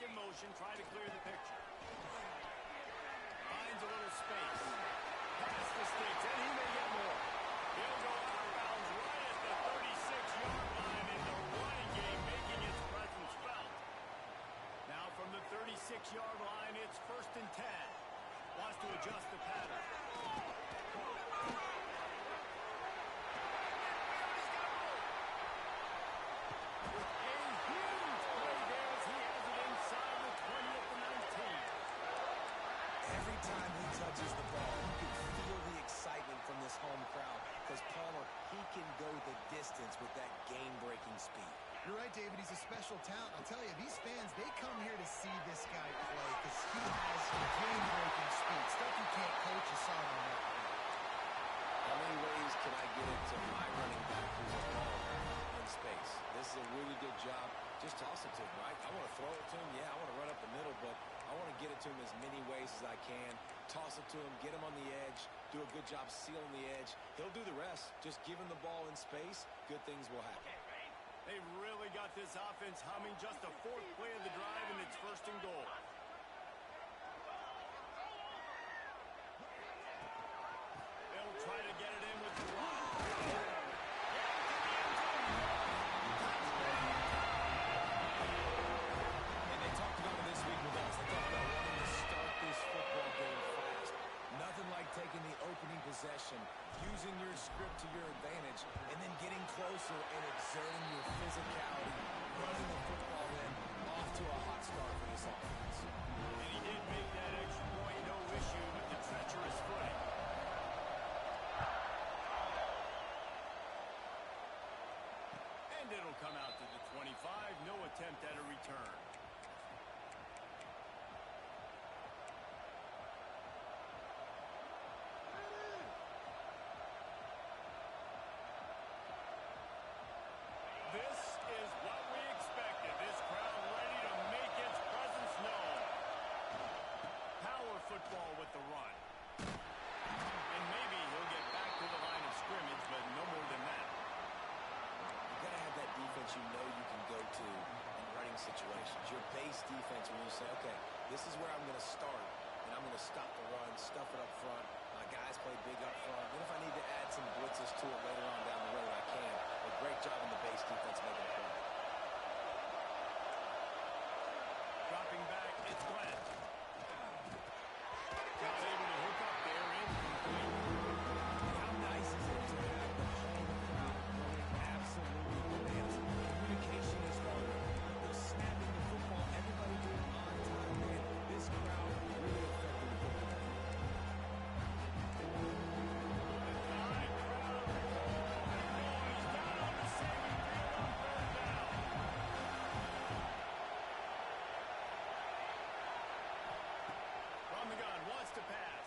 in motion, trying to clear the picture. Finds a little space. Past the sticks, and he may get more. He'll go out of bounds right at the 36-yard line in the running game, making its presence felt. Now from the 36-yard line, it's 1st and 10. Wants to adjust the pattern. Touches the ball. You can feel the excitement from this home crowd because Palmer, he can go the distance with that game-breaking speed. You're right, David. He's a special talent. I'll tell you, these fans, they come here to see this guy play because he has game-breaking speed. Stuff you can't coach. You saw it on that play. How many ways can I get it to my running back who's a ball in space? This is a really good job. Just toss it to him, right? I want to throw it to him. Yeah, I want to run up the middle, but I want to get it to him as many ways as I can. Toss it to him, get him on the edge, do a good job sealing the edge. He'll do the rest. Just give him the ball in space, good things will happen. They've really got this offense humming. Just the 4th play of the drive, and it's 1st and goal. They'll try to get it in with the run. And they talked about it this week with us. They talked about wanting to start this football game fast. Nothing like taking the opening possession, using your script to your advantage, and then getting closer and exerting your physicality, running the football in, off to a hot start for this offense. And he did make that extra point, no issue with the treacherous footing. And it'll come out to the 25, no attempt at a return. This is what we expected. This crowd ready to make its presence known. Power football with the run. And maybe he'll get back to the line of scrimmage, but no more than that. You've got to have that defense you know you can go to in running situations. Your base defense when you say, okay, this is where I'm going to start, and I'm going to stop the run, stuff it up front. My guys play big up front. Then if I need to add some blitzes to it later on down the road, I can. A great job in the base defense making a play. Dropping back, it's Glenn. Not able to hook up there, incomplete. How nice is it to have the home crowd going absolutely bananas? Communication is started. They're snapping the football. Everybody being on time. Man, this crowd really affected the football. To pass.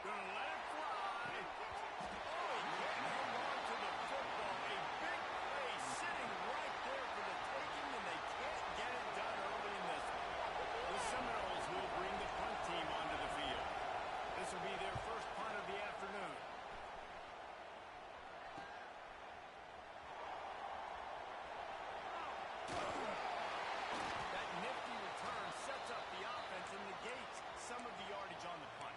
Gonna let it fly. Oh, he can't hold on to the football. A big play sitting right there for the taking, and they can't get it done early in this one. The Seminoles will bring the punt team onto the field. This will be their first punt of the afternoon. That nifty return sets up the offense and negates some of the yardage on the punt.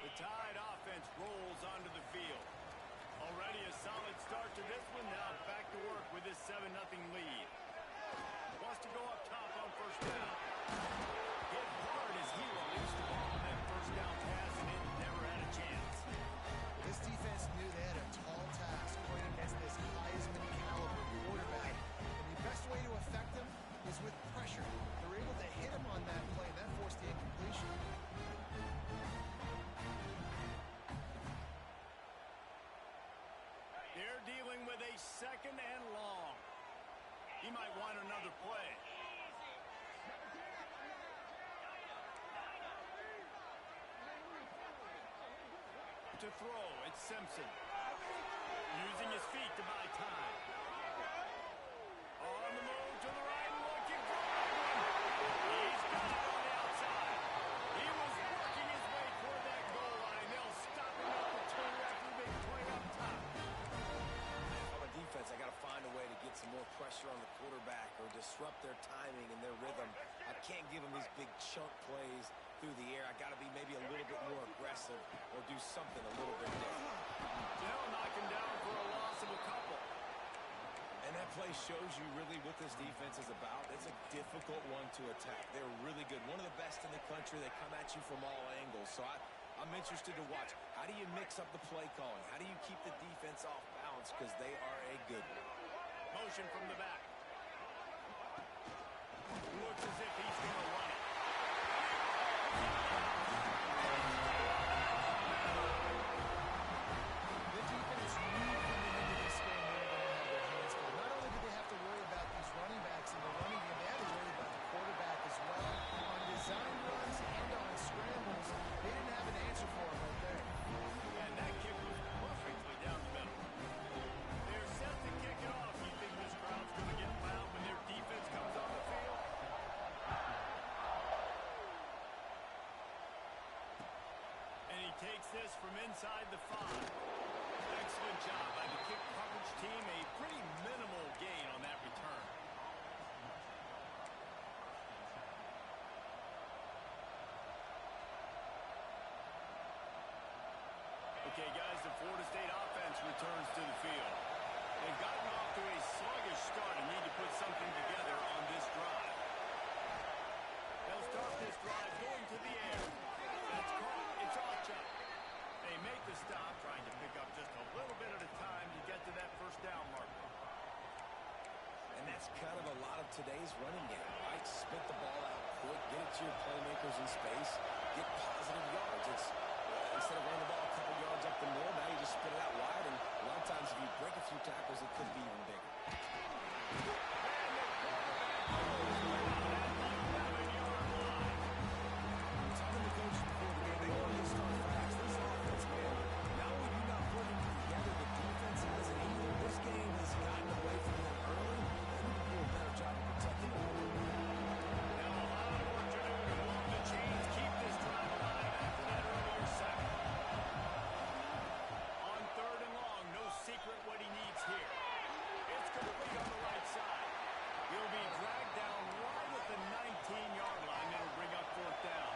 The Tide offense rolls onto the field. Already a solid start to this one. Now back to work with this 7-0 lead. Wants to go up top on 1st down. Hit hard as he released the ball on that 1st down pass, and it never had a chance. This defense knew they had a tall task playing against this Heisman caliber quarterback. And the best way to affect him is with pressure. They were able to hit him on that play, and that forced the incompletion. They're dealing with a 2nd and long. He might want another play. To throw, it's Simpson. Using his feet to buy time. On the move to the right, looking for one. He's got it on the outside. disrupt their timing and their rhythm. I can't give them these big chunk plays through the air. I got to be maybe a little bit more aggressive or do something a little bit different. They'll knock him down for a loss of a couple. And that play shows you really what this defense is about. It's a difficult one to attack. They're really good. One of the best in the country. They come at you from all angles. So I'm interested to watch. How do you mix up the play calling? How do you keep the defense off balance? Because they are a good one. Motion from the back. Looks as if he's going to run it. The defense knew coming into this game they were going to have their hands full. Not only did they have to worry about these running backs in the running game, they had to worry about the quarterback as well. On design runs and on scrambles, they didn't have an answer for him right there. And that kick was perfectly down the middle. They're set to kick it off. You think this crowd's going to get loud when their defense comes on the field? And he takes this from inside the 5. Excellent job by the kick coverage team. A pretty minimal gain on that return. Okay, guys, the Florida State offense returns to the field. They've gotten off to a sluggish start and need to put something together on this drive. They'll start this drive going to the air. That's caught. It's Ocha. They make the stop, trying to pick up just a little bit at a time to get to that first down marker. And that's kind of a lot of today's running game, right? Spit the ball out quick, get it to your playmakers in space, get positive yards. It's instead of running the ball a couple yards up the middle, now you just spit it out wide, and a lot of times if you break a few tackles, it could be even bigger. Talking to coaches before the game, they wanted to start fast. This offense, man, not only do you not put them together, the defense hasn't either. This game has gotten away from them early. They need to do a better job of protecting them. Now a lot of work to do to move the chains, keep this drive alive after that earlier sack. On 3rd and long, no secret what he needs here. It's complete on the right side. He'll be dragged down right at the 19-yard line. It'll bring up 4th down.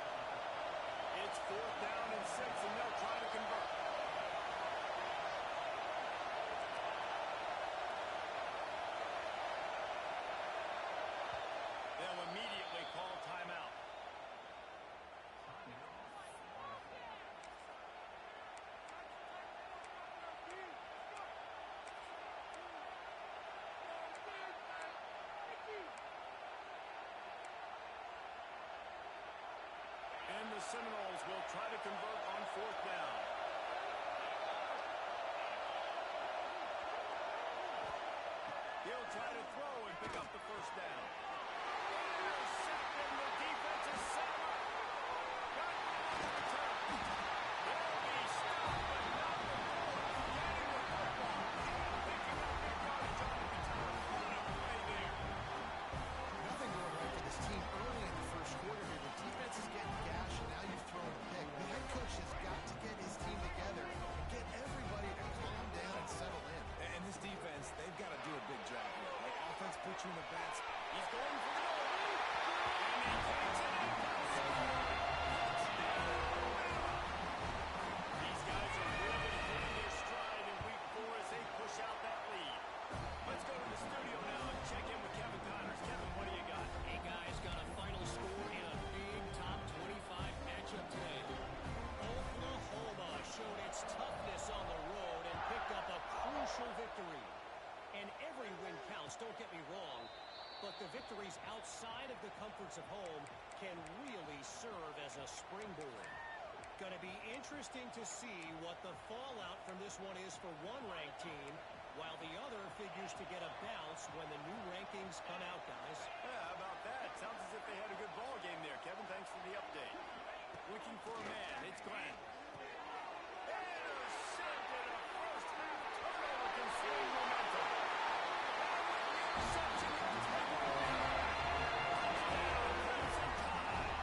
It's 4th down and 6, and they'll try to convert. They'll immediately call timeout. And the Seminoles will try to convert on 4th down. He'll try to throw and pick up the first down. Intercepted, the defense is set up. Got the return. They'll be stopped, but not before getting the football and picking up big yardage on the return. What a play there. Nothing going right for this team early in the first quarter here. The defense is getting gashed, and now you've thrown a pick. The head coach has got to get his team together and get everybody to calm down and settle in. And this defense, they've got to do a big job here. Like, offense put you in the bats. He's going for the goal. And he takes it in. These guys are really hitting their stride in week 4 as they push out that lead. Let's go to the studio now and check in with Kevin Connors. Kevin, what do you got? Hey guys, got a final score in a big top 25 matchup today. Oklahoma showed its toughness on the road and picked up a crucial victory. And every win counts, don't get me wrong, but the victories outside of the comforts of home can really serve as a springboard. Going to be interesting to see what the fallout from this one is for one ranked team, while the other figures to get a bounce when the new rankings come out, guys. Yeah, how about that? Sounds as if they had a good ball game there. Kevin, thanks for the update. Looking for a man. It's Glenn. Intercepted, a first half turnover can swing momentum. Interception will take it away. Touchdown, Crimson Tide.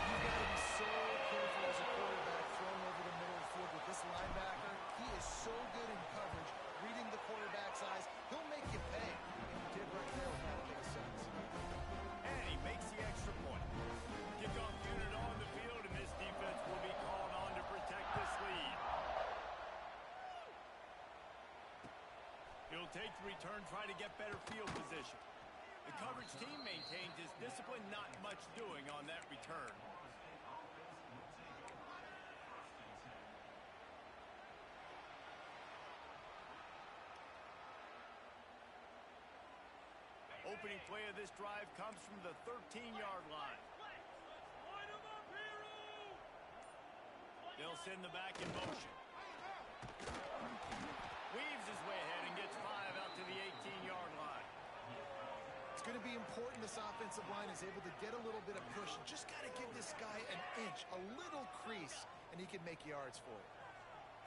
You've got to be so careful as a quarterback thrown over the middle of the field with this linebacker. He is so good in coverage, reading the quarterback's eyes. He'll make you pay. And he did right there with return, try to get better field position. The coverage team maintains its discipline, not much doing on that return. Opening play of this drive comes from the 13-yard line. They'll send the back in motion. Weaves his way ahead and gets 5 out to the 18-yard line. It's going to be important this offensive line is able to get a little bit of push. Just got to give this guy an inch, a little crease, and he can make yards for it.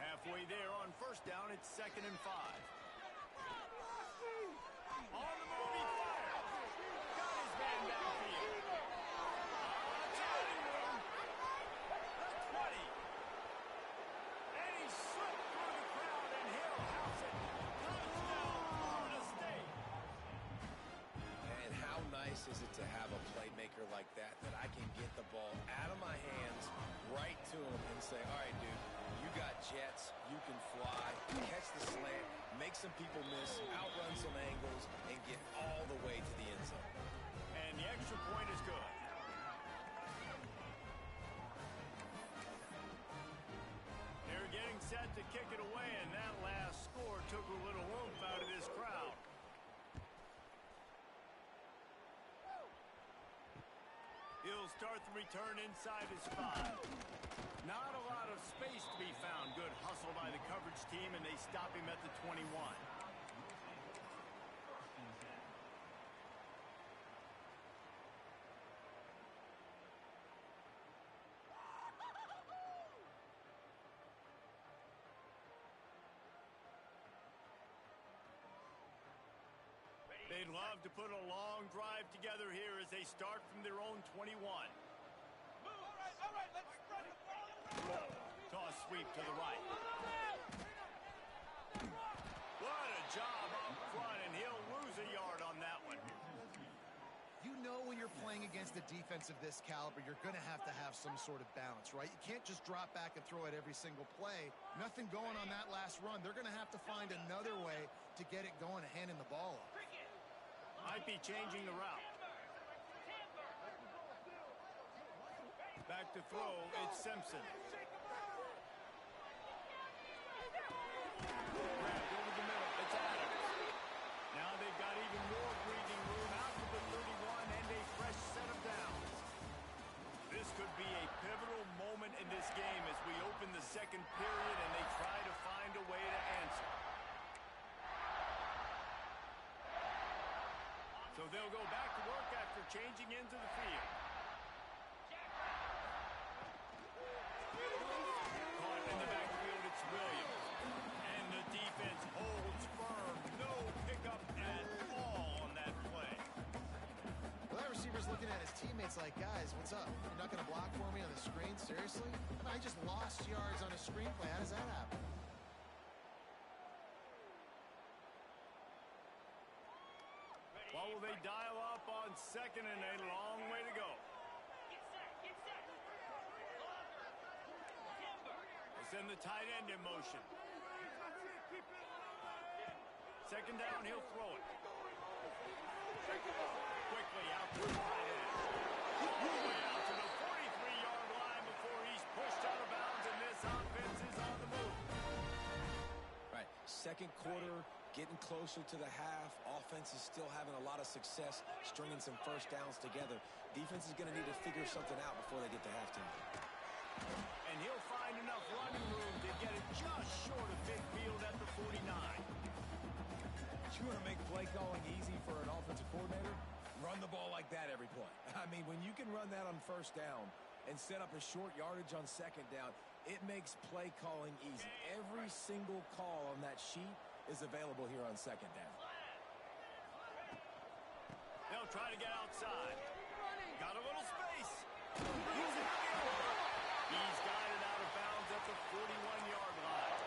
Halfway there on first down, it's 2nd and 5. On the move, he fires. Got his man downfield. Turning room. The 20. And he slipped through the crowd, and Hill house it. Touchdown, Florida State. And how nice is it to have a playmaker like that I can get the ball out of my hands right to him and say, all right, dude, you got jets, you can fly, catch the slant, make some people miss, outrun some angles, and get all the way to the end zone. And the extra point is good. They're getting set to kick it away, and that last score took a little oomph out of this crowd. He'll start the return inside his 5. Not a lot of space to be found. Good hustle by the coverage team, and they stop him at the 21. They'd love to put a long drive together here as they start from their own 21. All right, let's spread the ball around. Toss sweep to the right. What a job up front, and he'll lose a yard on that one. You know when you're playing against a defense of this caliber, you're going to have some sort of balance, right? You can't just drop back and throw it every single play. Nothing going on that last run. They're going to have to find another way to get it going and handing the ball off. Might be changing the route. Back to throw, it's Simpson. Grabbed over the middle, it's Adams. Now they've got even more breathing room out to the 31 and a fresh set of downs. This could be a pivotal moment in this game as we open the second period and they try to find a way to answer. So they'll go back to work after changing into the field. Caught in the backfield, it's Williams. And the defense holds firm. No pickup at all on that play. Well, that receiver's looking at his teammates like, guys, what's up? You're not going to block for me on the screen? Seriously? I just lost yards on a screenplay. How does that happen? What will they dial up on second and a long way to go? They send the tight end in motion. Second down, he'll throw it. Quickly out to the tight end. All the way out to the 43-yard line before he's pushed out of bounds, and this offense is on the move. Right, second quarter, getting closer to the half. Offense is still having a lot of success stringing some first downs together. Defense is going to need to figure something out before they get to halftime. And he'll find enough running room to get it just short of midfield at the 49. You want to make play calling easy for an offensive coordinator? Run the ball like that every play. I mean, when you can run that on first down and set up a short yardage on second down, it makes play calling easy. Every single call on that sheet is available here on second down. They'll try to get outside. Got a little space. He's got it out of bounds at the 41-yard line.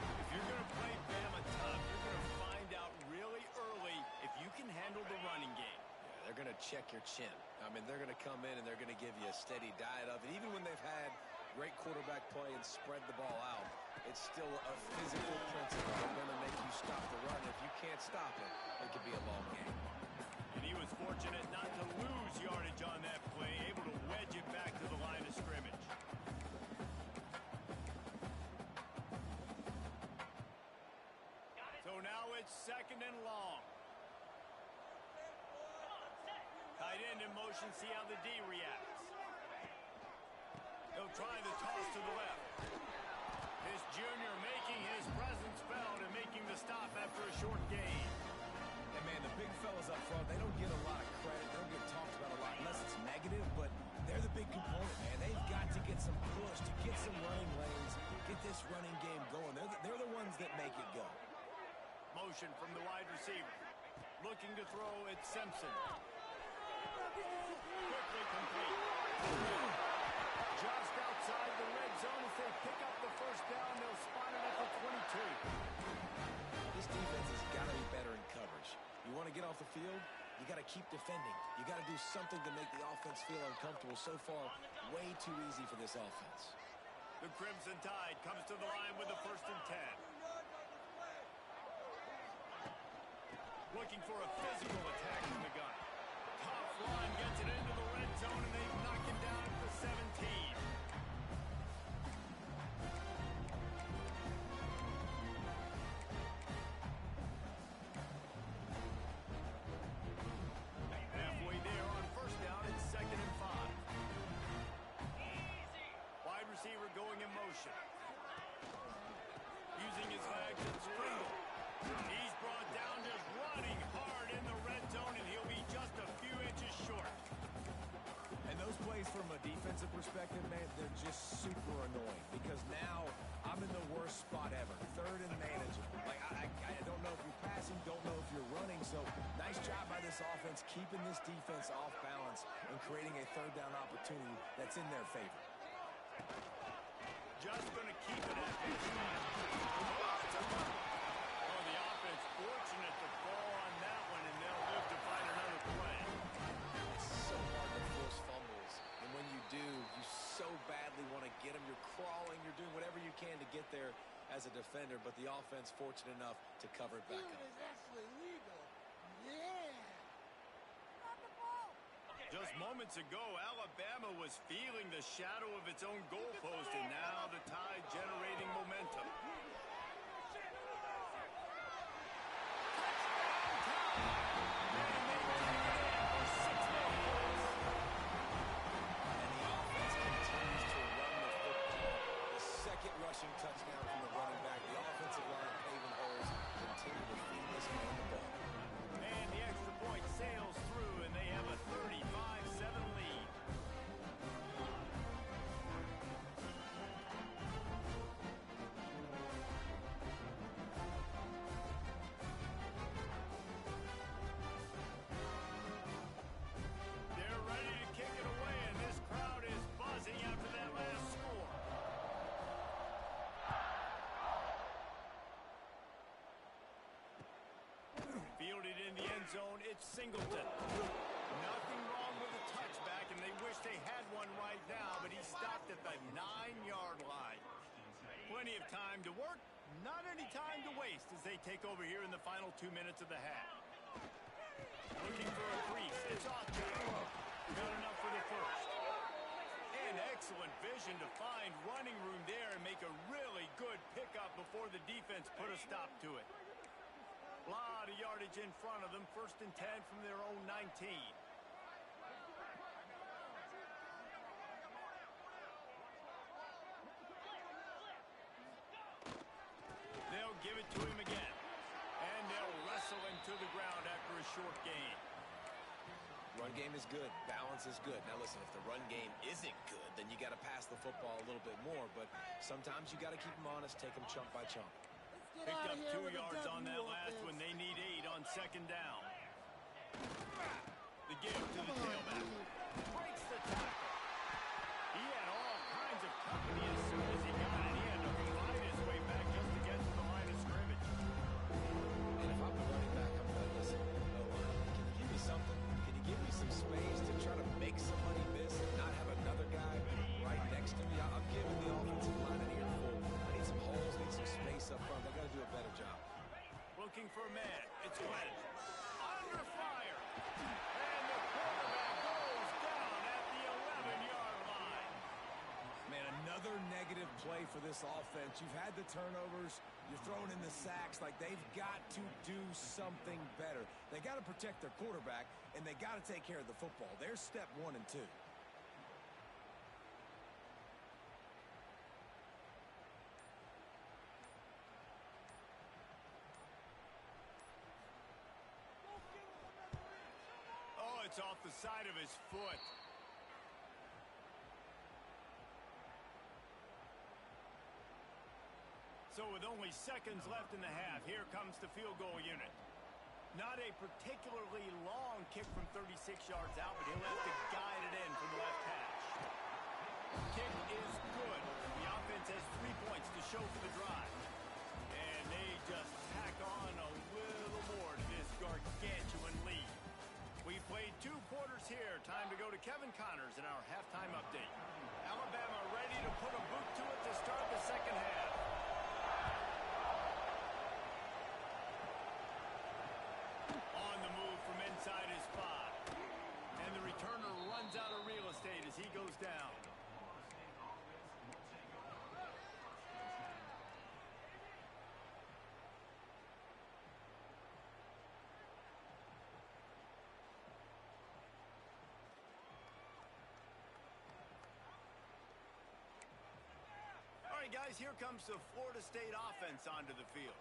If you're going to play Bama tough, you're going to find out really early if you can handle the running game. Yeah, they're going to check your chin. I mean, they're going to come in and they're going to give you a steady diet of it. Even when they've had great quarterback play and spread the ball out. It's still a physical principle. They're going to make you stop the run. If you can't stop it, it could be a ball game. And he was fortunate not to lose yardage on that play, able to wedge it back to the line of scrimmage. So now it's 2nd and long. Tight end in motion, see how the D reacts. He'll try the toss to the left. This junior making his presence felt and making the stop after a short gain. And man, the big fellas up front, they don't get a lot of credit. They don't get talked about a lot unless it's negative, but they're the big component, man. They've got to get some push, to get some running lanes, get this running game going. They're the ones that make it go. Motion from the wide receiver. Looking to throw at Simpson. Quickly complete. Just outside the red zone as they pick up the first down. They'll spot it at the 22. This defense has got to be better in coverage. You want to get off the field, you got to keep defending. You got to do something to make the offense feel uncomfortable. So far, way too easy for this offense. The Crimson Tide comes to the line with the 1st and 10. Looking for a physical attack from the gun. Tough line gets it into the red zone, and they knock him down at the 17. Halfway there on 1st down, it's 2nd and 5. Wide receiver going in motion. Using his legs and Springle. He's brought down just running hard in the red zone, and he'll be just a few inches short. And those plays from a defensive perspective, man, they're just super annoying because now I'm in the worst spot ever. 3rd and manageable. Like, I don't know if you're passing, don't know if you're running. So nice job by this offense keeping this defense off balance and creating a 3rd down opportunity that's in their favor. Just going to keep it at this. Oh, the offense fortunate to fall on that one, and they'll live to find another play. It's so hard to force fumbles. And when you do, you so badly want to get them. You're crawling. You're doing whatever you can to get there as a defender, but the offense fortunate enough to cover it back up. Is actually legal. Yeah. Just moments ago, Alabama was feeling the shadow of its own goalpost, and now the Tide generating momentum. Rushing touchdown from the running back. The offensive line paving holes continue to feed this man the ball. And the extra point sails through, and they have a 35-7 lead. They're ready to kick it away, and this crowd is buzzing after that last score. Fielded in the end zone, it's Singleton. Nothing wrong with the touchback, and they wish they had one right now, but he stopped at the 9-yard line. Plenty of time to work, not any time to waste as they take over here in the final 2 minutes of the half. Looking for a crease, it's off. Got enough for the first. And excellent vision to find running room there and make a really good pickup before the defense put a stop to it. A lot of yardage in front of them. 1st and 10 from their own 19. They'll give it to him again. And they'll wrestle him to the ground after a short gain. Run game is good. Balance is good. Now listen, if the run game isn't good, then you got to pass the football a little bit more. But sometimes you got to keep them honest, take them chunk by chunk. Picked up 2 yards on that last one. They need 8 on 2nd down. The give to the tailback. Breaks the tackle. He had all kinds of company as soon as he got it. He had to fight his way back just to get to the line of scrimmage. And if I'm the running back, I'm going to listen. Can you give me something? Can you give me some space to try to make somebody miss and not have another guy right next to me? I'm giving negative play for this offense. You've had the turnovers. You're throwing in the sacks. Like, they've got to do something better. They got to protect their quarterback, and they got to take care of the football. There's step 1 and 2. Oh, it's off the side of his foot. So with only seconds left in the half, here comes the field goal unit. Not a particularly long kick from 36 yards out, but he'll have to guide it in from the left hash. Kick is good. The offense has 3 points to show for the drive. And they just tack on a little more to this gargantuan lead. We've played 2 quarters here. Time to go to Kevin Connors in our halftime update. Alabama ready to put a boot to it to start the second half. On the move from inside his 5. And the returner runs out of real estate as he goes down. All right, guys, here comes the Florida State offense onto the field.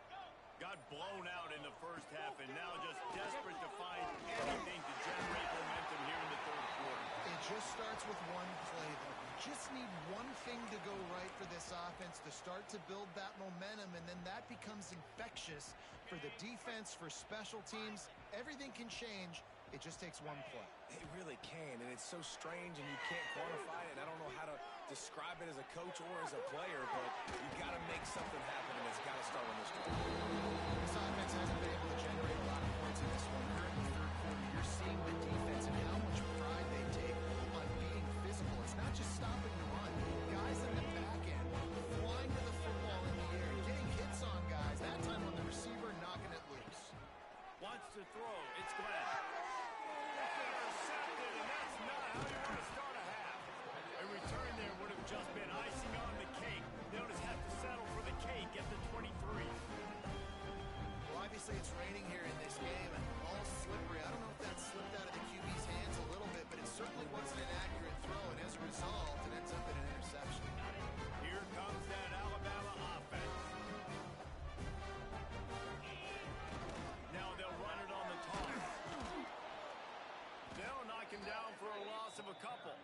Got blown out in the first half and now just desperate to find anything to generate momentum here in the third quarter. It just starts with one play, though. You just need one thing to go right for this offense to start to build that momentum, and then that becomes infectious for the defense, for special teams. Everything can change. It just takes one play. It really can, and it's so strange, and you can't quantify it. I don't know how to describe it as a coach or as a player, but you got to make something happen, and it's got to start on this drive. This offense hasn't been able to generate a lot of points in this one. Here in the third quarter, you're seeing the defense and how much pride they take on being physical. It's not just stopping the run. Guys in the back end, flying to the football in the air, getting hits on guys, that time on the receiver, knocking it loose. Wants to throw. It's Glenn. Intercepted, and that's not how you want to start a half. A return there would have just been icing on the cake. They'll just have to settle for the cake at the 23. Well, obviously it's raining here in this game and all slippery. I don't know if that slipped out of the QB's hands a little bit, but it certainly wasn't an accurate throw, and as a result, it ends up in an interception. Here comes that Alabama offense. Now they'll run it on the toss. They'll knock him down for a loss of a couple.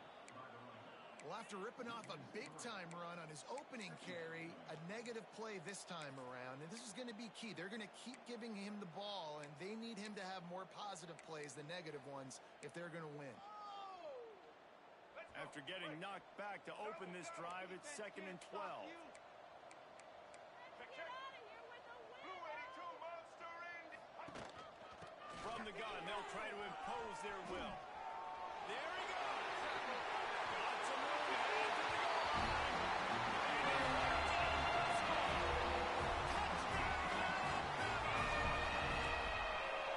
Well, after ripping off a big-time run on his opening carry, a negative play this time around, and this is going to be key. They're going to keep giving him the ball, and they need him to have more positive plays than negative ones if they're going to win. After getting knocked back to open this drive, it's 2nd and 12. From the gun, they'll try to impose their will. There he goes. Lots of room to the goal line.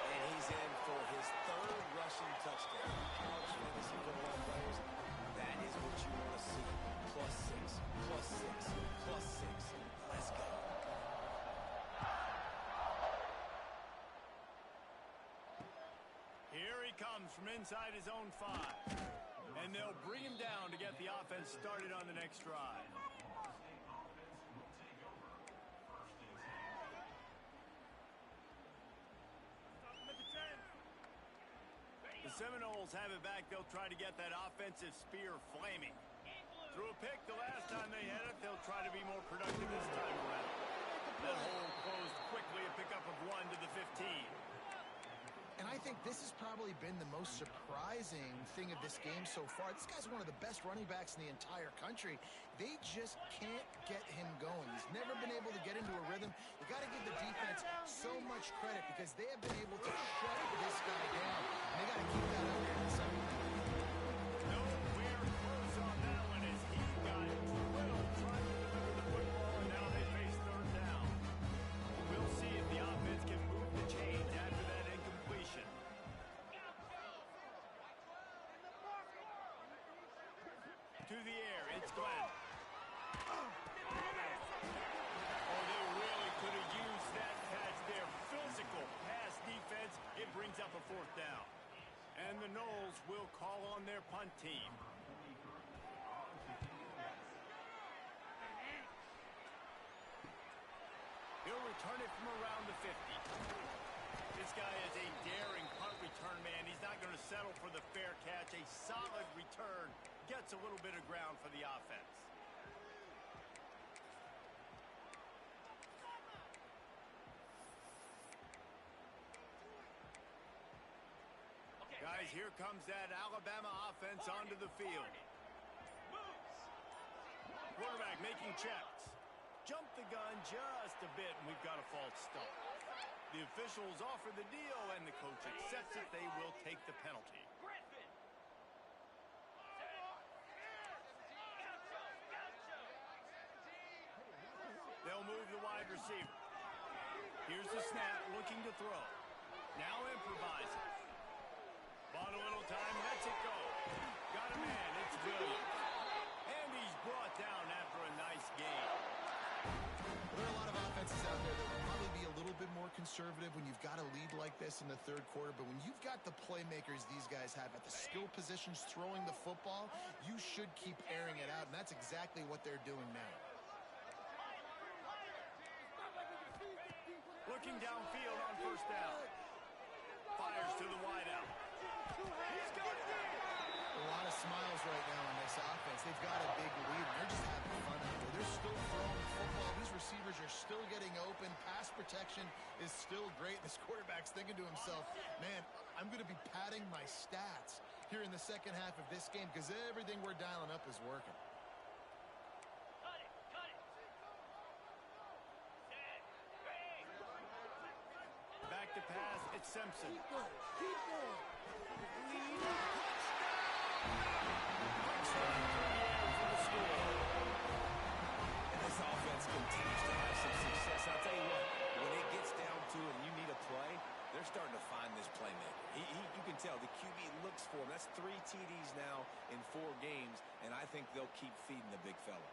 And he's in for his 3rd rushing touchdown. College fantasy football players, that is what you want to see. +6, +6, +6. Let's go. Here he comes from inside his own 5. And they'll bring him down to get the offense started on the next drive. The Seminoles have it back. They'll try to get that offensive spear flaming. Threw a pick the last time they had it. They'll try to be more productive this time around. That hole closed quickly, a pickup of 1 to the 15. And I think this has probably been the most surprising thing of this game so far. This guy's one of the best running backs in the entire country. They just can't get him going. He's never been able to get into a rhythm. You got to give the defense so much credit because they have been able to shut this guy down. And they got to keep that up here in the second half. Nowhere close on that one as he got drilled trying to deliver the football, and now they face 3rd down. We'll see if the offense can move the chains after that incompletion. To the air, it's Glenn. Oh, they really could have used that pass there. Physical pass defense. It brings up a fourth down. And the Noles will call on their punt team. He'll return it from around the 50. This guy is a daring punt return man. He's not going to settle for the fair catch. A solid return gets a little bit of ground for the offense. Guys, here comes that Alabama offense onto the field. Quarterback making checks. Jumped the gun just a bit, and we've got a false start. The officials offer the deal, and the coach accepts it. They will take the penalty. They'll move the wide receiver. Here's the snap, looking to throw. Now improvising. Bought a little time, lets it go. Got a man, it's Williams. And he's brought down after a nice game. There are a lot of offenses out there that will probably be a little bit more conservative when you've got a lead like this in the third quarter, but when you've got the playmakers these guys have at the skill positions throwing the football, you should keep airing it out, and that's exactly what they're doing now. Looking downfield on first down. Fires to the wideout. He's got it. A lot of smiles right now on this offense. They've got a big lead, and they're just having fun out there. They're still throwing the football. These receivers are still getting open. Pass protection is still great. This quarterback's thinking to himself, man, I'm going to be padding my stats here in the second half of this game because everything we're dialing up is working. Back to pass, it's Simpson. Keep going. And this offense continues to have some success. I'll tell you what, when it gets down to it and you need a play, they're starting to find this playmaker. You can tell the QB looks for him. That's 3 TDs now in 4 games, and I think they'll keep feeding the big fella.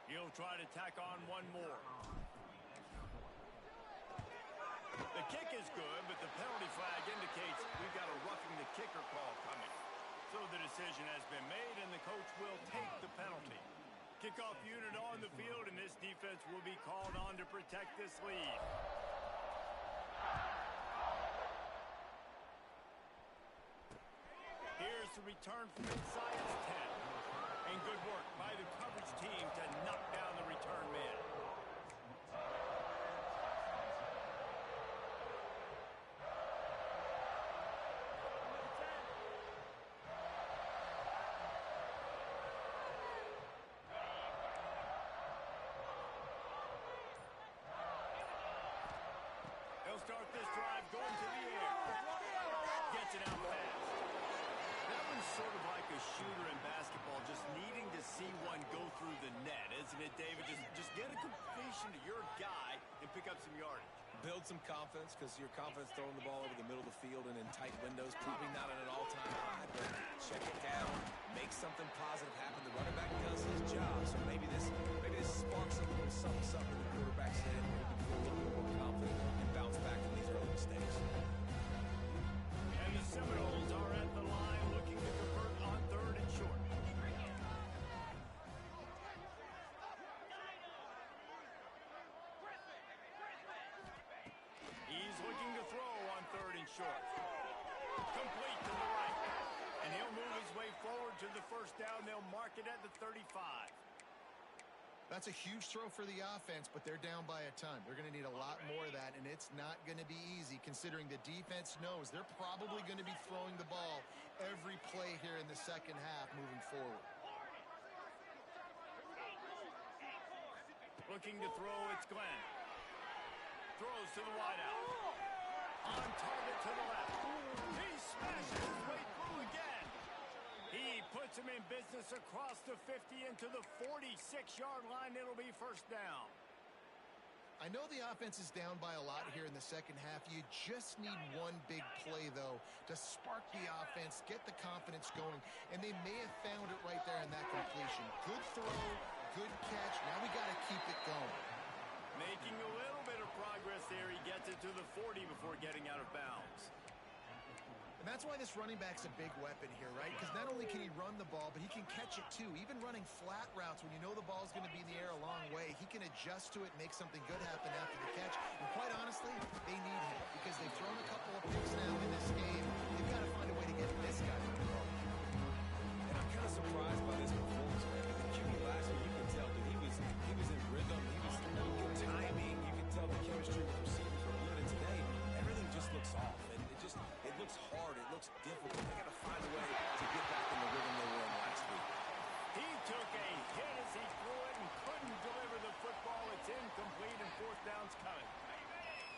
He'll try to tack on one more. The kick is good, but the penalty flag indicates we've got a roughing the kicker call coming. So the decision has been made, and the coach will take the penalty. Kickoff unit on the field, and this defense will be called on to protect this lead. Here's the return from inside its 10. And good work by the coverage team to knock down the return man. They'll start this drive going to the air. Gets it out fast. That one's sort of like a shooter in basketball, just needing to see one go through the net, isn't it, David? Just get a completion to your guy and pick up some yardage. Build some confidence, because your confidence throwing the ball over the middle of the field and in tight windows, probably not at an all-time high, but check it down, make something positive happen. The running back does his job, so maybe this sparks a little something in the quarterback's head, where he can feel a little bit more confident and bounce back from these early mistakes. And the Seminoles are at the line looking to convert on 3rd and short. He's looking to throw on 3rd and short. Complete to the right. And he'll move his way forward to the first down. They'll mark it at the 35. That's a huge throw for the offense, but they're down by a ton. They're going to need a lot more of that, and it's not going to be easy considering the defense knows they're probably going to be throwing the ball every play here in the second half moving forward. Looking to throw, it's Glenn. Throws to the wideout. On target to the left. He smashes his way through again. He puts him in business across the 50 into the 46-yard line. It'll be first down. I know the offense is down by a lot here in the second half. You just need one big play, though, to spark the offense, get the confidence going, and they may have found it right there in that completion. Good throw, good catch. Now we got to keep it going. Making a little bit of progress there. He gets it to the 40 before getting out of bounds. And that's why this running back's a big weapon here, right? Because not only can he run the ball, but he can catch it too. Even running flat routes when you know the ball's going to be in the air a long way, he can adjust to it, make something good happen after the catch. And quite honestly, they need him because they've thrown a couple of picks now in this game. They've got to find a way to get this guy to the ball. And I'm kind of surprised by this performance. The QB last year, you can tell that he was in rhythm. He was good timing. You can tell the chemistry with receivers were good. And today, everything just looks off. And it looks hard. It looks difficult. They got to find a way to get back in the rhythm they were in last week. He took a hit as he threw it and couldn't deliver the football. It's incomplete and fourth down's coming.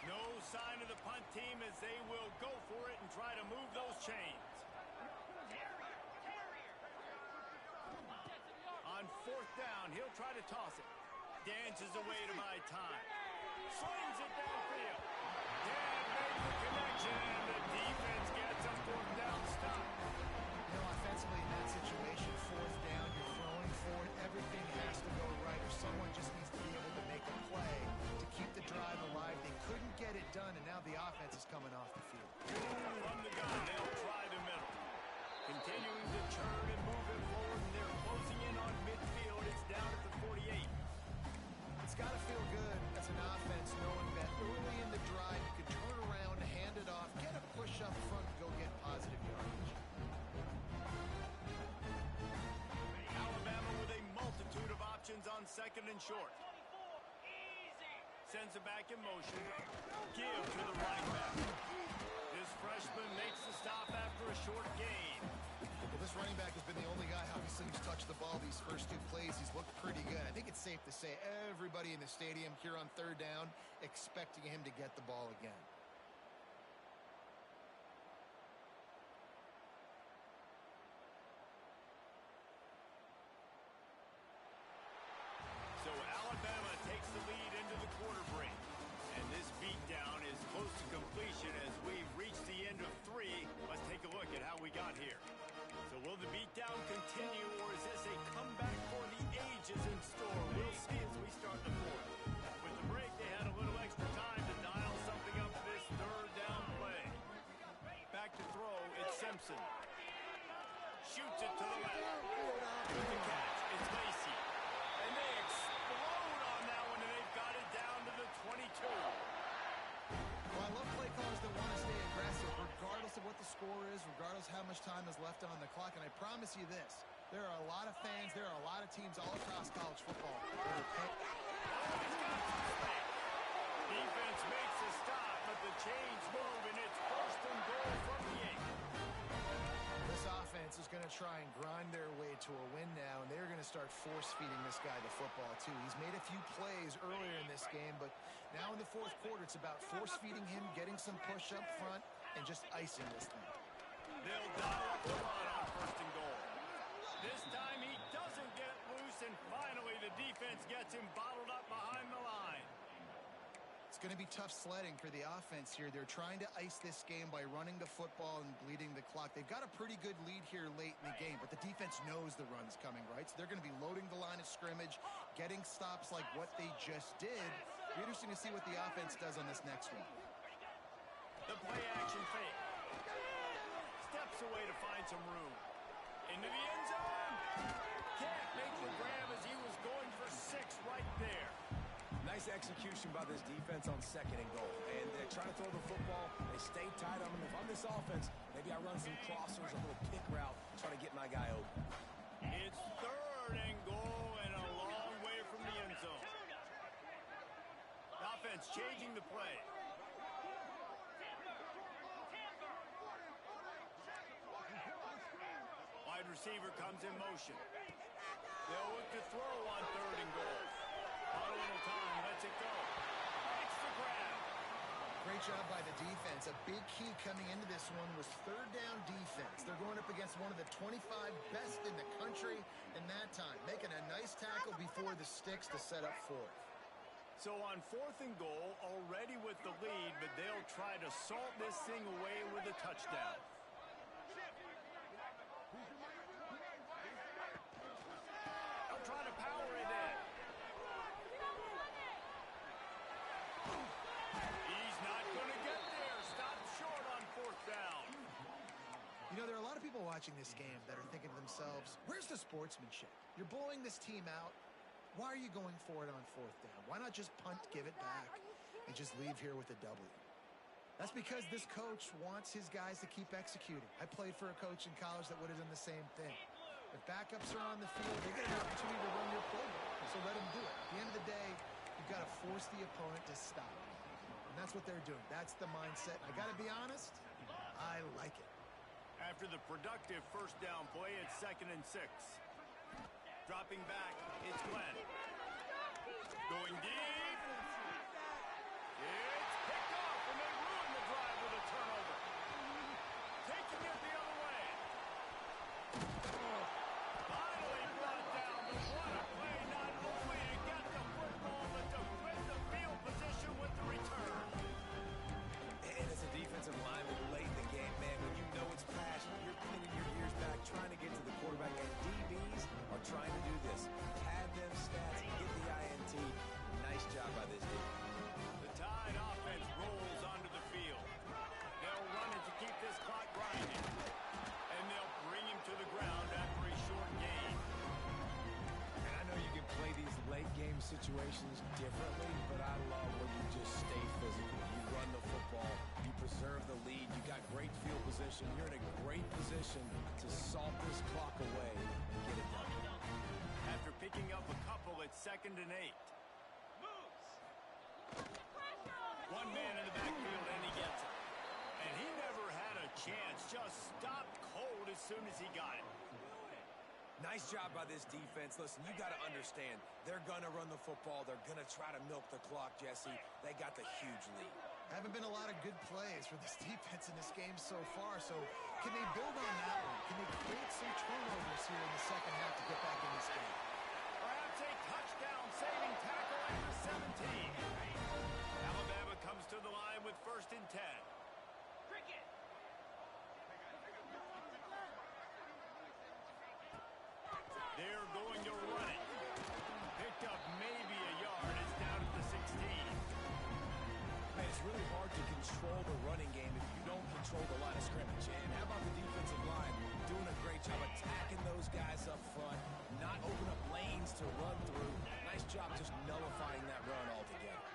No sign of the punt team as they will go for it and try to move those chains. On fourth down, he'll try to toss it. Dances away to buy time. Slings it downfield. Dan made the connection, and the defense gets a fourth down stop. You know, offensively in that situation, fourth down, you're throwing for it. Everything has to go right, or someone just needs to be able to make a play to keep the drive alive. They couldn't get it done, and now the offense is coming off the field. From the gun, they'll try the middle. Continuing to turn and move it forward, and they're closing in on midfield. It's down at the 48. It's got to feel good as an offense knowing that early in the drive you can turn around, hand it off, get a push up front, and go get positive yardage. Alabama with a multitude of options on second and short. Sends it back in motion. Give to the running back. This freshman makes the stop after a short gain. Well, this running back has been the only guy, obviously, who's touched the ball these first two plays. He's looked pretty good. I think it's safe to say everybody in the stadium here on third down expecting him to get the ball again. So Alabama takes the lead into the quarter break. And this beatdown is close to completion as we've reached the end of three. Let's take a look at how we got here. So will the beatdown continue, or is this a comeback for the ages in store? We'll see as we start the fourth. With the break, they had a little extra time to dial something up for this third down play. Back to throw, it's Simpson. Shoots it to the left. With the catch, it's Lacy. And they explode on that one, and they've got it down to the 22. Well, I love play callers that want to stay aggressive, regardless of what the score is, regardless of how much time is left on the clock. And I promise you this, there are a lot of fans, there are a lot of teams all across college football that are Defense makes a stop, but the chains move, and it's first and goal from the 8. This offense is going to try and grind their way to a win now, and they're going to start force-feeding this guy the football, too. He's made a few plays earlier in this game, but now in the fourth quarter, it's about force-feeding him, getting some push up front, and just icing this thing. They'll dial up the run on first and goal. This time he doesn't get loose, and finally the defense gets him bottled up behind the line. It's going to be tough sledding for the offense here. They're trying to ice this game by running the football and bleeding the clock. They've got a pretty good lead here late in the game, but the defense knows the run's coming, right? So they're going to be loading the line of scrimmage, getting stops like what they just did. It'll be interesting to see what the offense does on this next one. The play action fake. Steps away to find some room. Into the end zone. Can't make the grab as he was going for 6 right there. Nice execution by this defense on second and goal. And they're trying to throw the football. They stay tight on them. If I'm this offense, maybe I run some crossers, a little pick route, try to get my guy open. It's third and goal and a long way from the end zone. Offense changing the play. Wide receiver comes in motion. They'll look to throw on third and goal. Not a little time, lets it go. Makes the grab. Great job by the defense. A big key coming into this one was third down defense. They're going up against one of the 25 best in the country in that time, making a nice tackle before the sticks to set up fourth. So on fourth and goal, already with the lead, but they'll try to salt this thing away with a touchdown. They'll try to power it in. watching this game that are thinking to themselves, where's the sportsmanship? You're blowing this team out. Why are you going for it on fourth down? Why not just punt, give it back, and just leave here with a W? That's because this coach wants his guys to keep executing. I played for a coach in college that would have done the same thing. If backups are on the field, they get an opportunity to run your playbook, so let them do it. At the end of the day, you've got to force the opponent to stop. And that's what they're doing. That's the mindset. I got to be honest, I like it. After the productive first down play, it's 2nd and 6. Dropping back, it's Glenn. Going deep. It's picked off, and they ruin the drive with a turnover. Taking it the other way. Finally brought down, but what a play, not only to get the football, but to win the field position with the return. And as a defensive lineman late in the game, man, when you know it's passion, you're pinning your ears back, trying to get to the quarterback, and DBs are trying to do this. Pad them stats, get the INT. Nice job by this dude. The Tide offense rolls onto the field. They'll run it to keep this clock grinding. And they'll bring him to the ground after a short gain. And I know you can play these late game situations differently, but I love when you just stay physical. You run the football, you preserve the lead, you got great field position, you're in a great position to salt this clock away and get it done. After picking up a couple, it's 2nd and 8. One man in the backfield, and he gets it. And he never had a chance. Just stopped cold as soon as he got it. Nice job by this defense. Listen, you got to understand, they're going to run the football. They're going to try to milk the clock, Jesse. They got the huge lead. Haven't been a lot of good plays for this defense in this game so far, so can they build on that one? Can they create some turnovers here in the second half to get back in this game? Perhaps a touchdown-saving tackle at the 17. Alabama comes to the line with 1st and 10. They're going to run it. Picked up maybe a yard. It's down at the 16. Man, it's really hard to control the running game if you don't control the line of scrimmage. And how about the defensive line doing a great job attacking those guys up front, not open up lanes to run through. Nice job just nullifying that run altogether.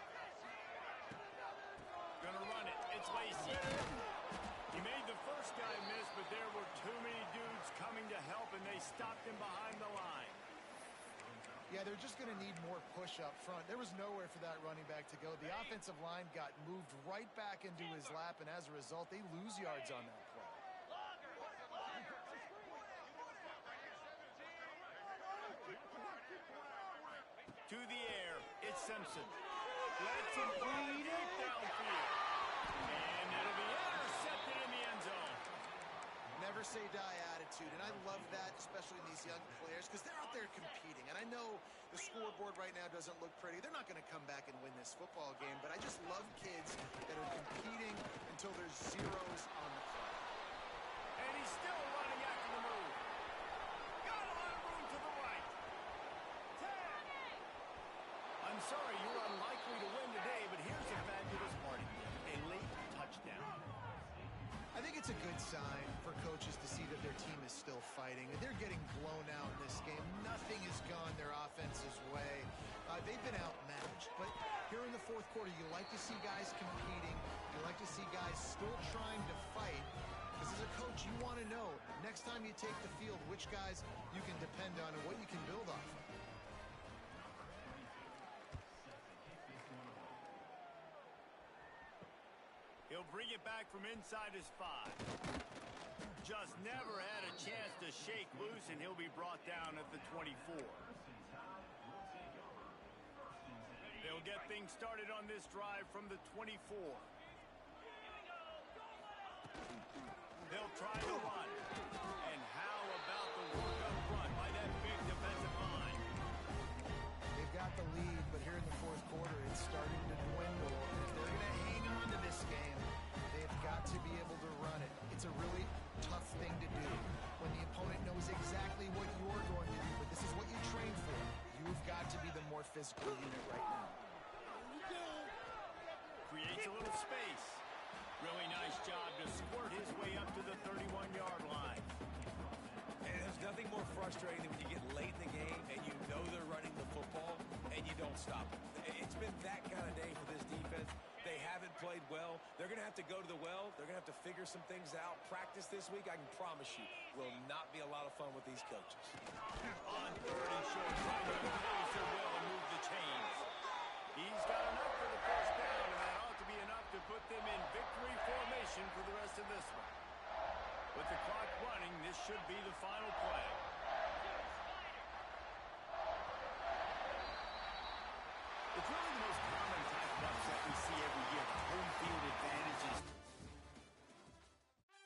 Gonna run it. It's Lacey. He made the first guy miss, but there were too many dudes coming to help, and they stopped him behind the line. Yeah, they're just going to need more push up front. There was nowhere for that running back to go. The offensive line got moved right back into his lap, and as a result, they lose yards on that play. To the air, it's Simpson. Lets him fly deep downfield. And it'll be intercepted in the end zone. Never say die attitude, and I love that, especially in these young players, because they're out there competing. And I know the scoreboard right now doesn't look pretty. They're not going to come back and win this football game, but I just love kids that are competing until there's zeros on the clock. And he's still running after the move. Got a lot of room to the right. 10. I'm sorry, you're unlikely to win today, but here's a fabulous party. A late touchdown. I think it's a good sign for coaches to see that their team is still fighting. They're getting blown out in this game. Nothing has gone their offense's way. They've been outmatched. But here in the fourth quarter, you like to see guys competing. You like to see guys still trying to fight. Because as a coach, you want to know, next time you take the field, which guys you can depend on and what you can build off of. He'll bring it back from inside his 5. Just never had a chance to shake loose, and he'll be brought down at the 24. They'll get things started on this drive from the 24. They'll try to run. And how about the work up front by that big defensive line? They've got the lead, but here in the fourth quarter, it's starting to dwindle. And if they're going to hang on to this game, they've got to be able to run it. It's a really tough thing to do when the opponent knows exactly what you're going to do, but this is what you train for. You've got to be the more physical unit right now. Creates a little space. Really nice job to squirt his way up to the 31-yard line. And there's nothing more frustrating than when you get late in the game and you know they're running the football and you don't stop them. It's been that kind of day for this defense. They haven't played well. They're going to have to go to the well. They're going to have to figure some things out. Practice this week, I can promise you, will not be a lot of fun with these coaches. On third and short, trying to impose their will and move the chains. He's got enough for the first down, and that ought to be enough to put them in victory formation for the rest of this one. With the clock running, this should be the final play. It's really the most common type of upset we see every year. The home field advantage is